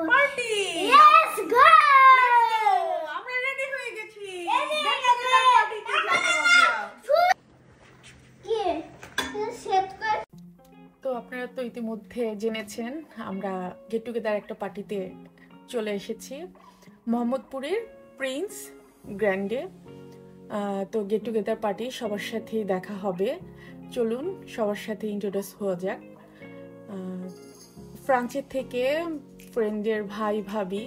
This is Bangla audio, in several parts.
Party Yes, go! আমরা রেডি হয়ে গেছি পার্টিতে যাব তো আপনারা তো ইতিমধ্যে জেনেছেন আমরা গেট টুগেদার একটা পার্টিতে চলে এসেছি মোহাম্মদপুরের প্রিন্স গ্র্যান্ডে তো গেট টুগেদার পার্টি সবার সাথেই দেখা হবে চলুন সবার সাথে ইন্ট্রোডিউস হওয়া যাক ফ্রান্সের থেকে ফ্রেন্ডের ভাই ভাবি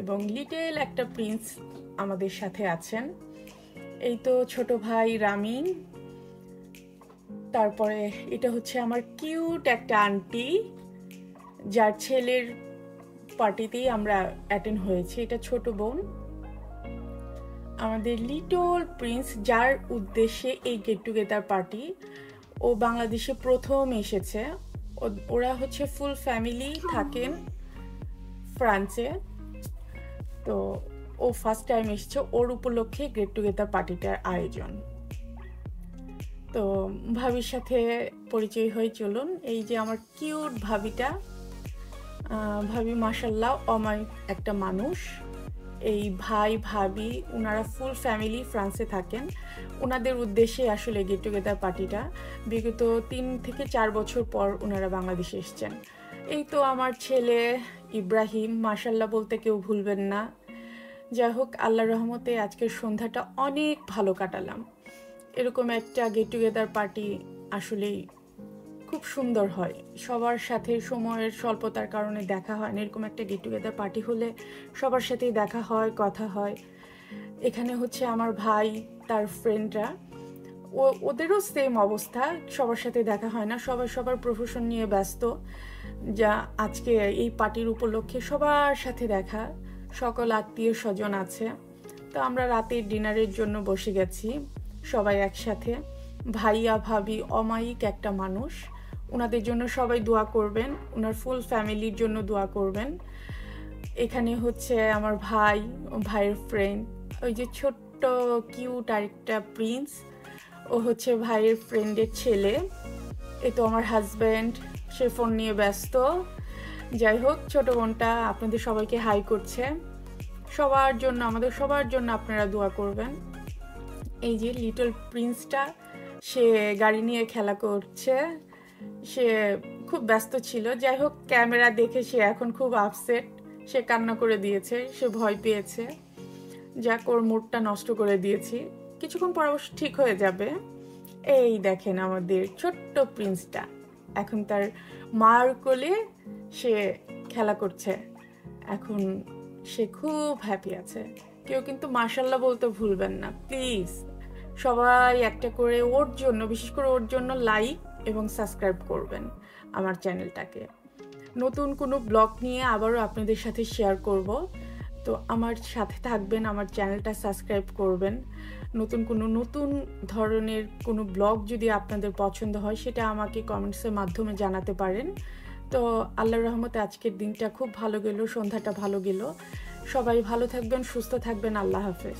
এবং লিটল একটা প্রিন্স আমাদের সাথে আছেন এই তো ছোট ভাই রামিন তারপরে এটা হচ্ছে আমার কিউট একটা আন্টি যার ছেলের পার্টিতেই আমরা অ্যাটেন্ড হয়েছি এটা ছোট বোন আমাদের লিটল প্রিন্স যার উদ্দেশ্যে এই গেট টুগেদার পার্টি ও বাংলাদেশে প্রথম এসেছে ওরা হচ্ছে ফুল ফ্যামিলি থাকেন ফ্রান্সে তো ও ফার্স্ট টাইম এসেছে ওর উপলক্ষে গেট টুগেদার পার্টিটার আয়োজন তো ভাবির সাথে পরিচয় হয়ে চলুন এই যে আমার কিউট ভাবিটা ভাবি মাশাআল্লাহ অমায়িক একটা মানুষ এই ভাই ভাবি ওনারা ফুল ফ্যামিলি ফ্রান্সে থাকেন ওনাদের উদ্দেশ্যে আসলে গেট টুগেদার পার্টিটা বিগত 3 থেকে 4 বছর পর ওনারা বাংলাদেশে এসেছেন এই তো আমার ছেলে ইব্রাহিম মাশাআল্লাহ বলতে কেউ ভুলবেন না যাই হোক আল্লাহর রহমতে আজকের সন্ধ্যাটা অনেক ভালো কাটালাম এরকম একটা গেট টুগেদার পার্টি আসলেই খুব সুন্দর হয় সবার সাথে সময়ের স্বল্পতার কারণে দেখা হয় না এরকম একটা গেট টুগেদার পার্টি হলে সবার সাথেই দেখা হয় কথা হয় এখানে হচ্ছে আমার ভাই তার ফ্রেন্ডরা ওদেরও সেম অবস্থা সবার সাথে দেখা হয় না সবাই সবার প্রফেশন নিয়ে ব্যস্ত যা আজকে এই পার্টির উপলক্ষে সবার সাথে দেখা সকল আত্মীয় স্বজন আছে তো আমরা রাতের ডিনারের জন্য বসে গেছি সবাই একসাথে ভাইয়া ভাবি অমায়িক একটা মানুষ ওনাদের জন্য সবাই দোয়া করবেন ওনার ফুল ফ্যামিলির জন্য দোয়া করবেন এখানে হচ্ছে আমার ভাইয়ের ফ্রেন্ড ওই যে ছোট্ট কিউট আরেকটা প্রিন্স ও হচ্ছে ভাইয়ের ফ্রেন্ডের ছেলে এ তো আমার হাজব্যান্ড সে ফোন নিয়ে ব্যস্ত যাই হোক ছোট বোনটা আপনাদের সবাইকে হাই করছে সবার জন্য আমাদের সবার জন্য আপনারা দোয়া করবেন এই যে লিটল প্রিন্সটা সে গাড়ি নিয়ে খেলা করছে সে খুব ব্যস্ত ছিল যাই হোক ক্যামেরা দেখে সে এখন খুব আপসেট সে কান্না করে দিয়েছে সে ভয় পেয়েছে যাক ওর মুডটা নষ্ট করে দিয়েছি কিছুক্ষণ পর অবশ্য ঠিক হয়ে যাবে এই দেখেন আমাদের ছোট্ট প্রিন্সটা এখন তার মার কোলে সে খেলা করছে এখন সে খুব হ্যাপি আছে কেউ কিন্তু মাশাআল্লাহ বলতে ভুলবেন না প্লিজ সবাই একটা করে ওর জন্য বিশেষ করে ওর জন্য লাইক এবং সাবস্ক্রাইব করবেন আমার চ্যানেলটাকে নতুন কোনো ব্লগ নিয়ে আবারও আপনাদের সাথে শেয়ার করব তো আমার সাথে থাকবেন আমার চ্যানেলটা সাবস্ক্রাইব করবেন নতুন ধরনের কোনো ব্লগ যদি আপনাদের পছন্দ হয় সেটা আমাকে কমেন্টসের মাধ্যমে জানাতে পারেন তো আল্লাহর রহমতে আজকের দিনটা খুব ভালো গেল সন্ধ্যাটা ভালো গেল সবাই ভালো থাকবেন সুস্থ থাকবেন আল্লাহ হাফেজ